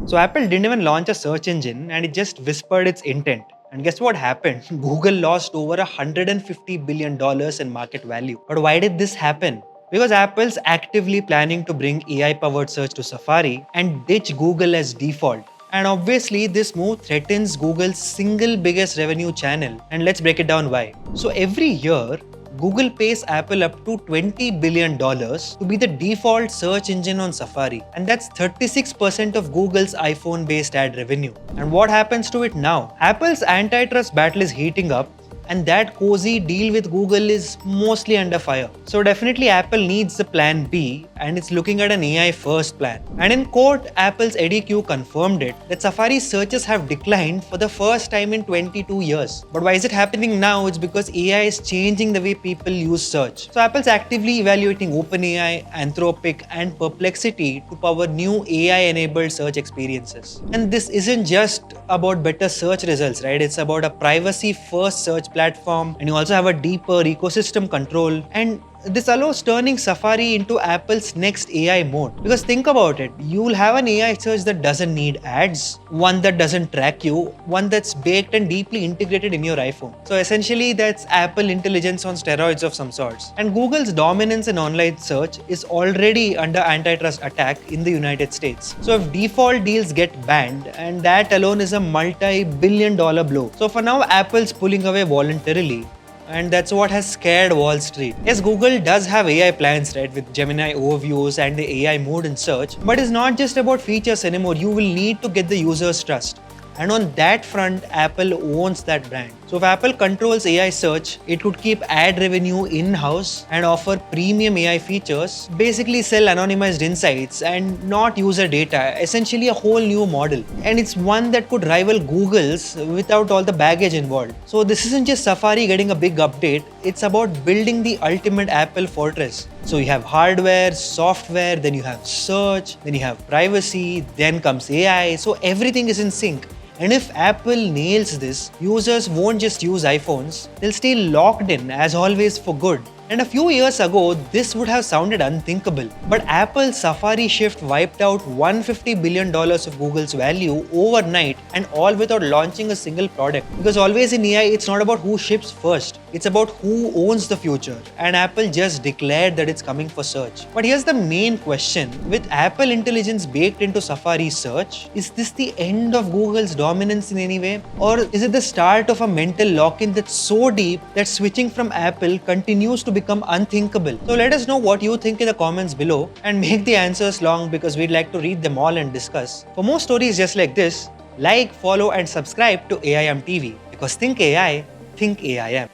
So Apple didn't even launch a search engine and it just whispered its intent. And guess what happened? Google lost over $150 billion in market value. But why did this happen? Because Apple's actively planning to bring AI powered search to Safari and ditch Google as default. And obviously, this move threatens Google's single biggest revenue channel. And let's break it down why. So, every year, Google pays Apple up to $20 billion to be the default search engine on Safari, and that's 36% of Google's iPhone based ad revenue. And what happens to it now? Apple's antitrust battle is heating up, and that cozy deal with Google is mostly under fire. So definitely Apple needs a plan B and it's looking at an AI first plan. And in court, Apple's Eddie Q confirmed it that Safari searches have declined for the first time in 22 years. But why is it happening now? It's because AI is changing the way people use search. So Apple's actively evaluating OpenAI, Anthropic and Perplexity to power new AI-enabled search experiences. And this isn't just about better search results, right? It's about a privacy-first search platform, and you also have a deeper ecosystem control, and this allows turning Safari into Apple's next AI mode. Because think about it, you'll have an AI search that doesn't need ads, one that doesn't track you, one that's baked and deeply integrated in your iPhone. So essentially that's Apple intelligence on steroids of some sorts. And Google's dominance in online search is already under antitrust attack in the United States. So if default deals get banned, and that alone is a multi-billion-dollar blow. So for now, Apple's pulling away voluntarily, and that's what has scared Wall Street. Yes, Google does have AI plans, right, with Gemini overviews and the AI mode in search, but it's not just about features anymore. You will need to get the user's trust. And on that front, Apple owns that brand. So if Apple controls AI search, it could keep ad revenue in-house and offer premium AI features, basically sell anonymized insights and not user data, essentially a whole new model. And it's one that could rival Google's without all the baggage involved. So this isn't just Safari getting a big update, it's about building the ultimate Apple fortress. So you have hardware, software, then you have search, then you have privacy, then comes AI, so everything is in sync. And if Apple nails this, users won't just use iPhones, they'll stay locked in as always for good. And a few years ago, this would have sounded unthinkable. But Apple's Safari shift wiped out $150 billion of Google's value overnight, and all without launching a single product. Because always in AI, it's not about who ships first, it's about who owns the future. And Apple just declared that it's coming for search. But here's the main question. With Apple intelligence baked into Safari search, is this the end of Google's dominance in any way? Or is it the start of a mental lock-in that's so deep that switching from Apple continues to become unthinkable? So let us know what you think in the comments below, and make the answers long because we'd like to read them all and discuss. For more stories just like this, like, follow and subscribe to AIM TV, because think AI, think AIM.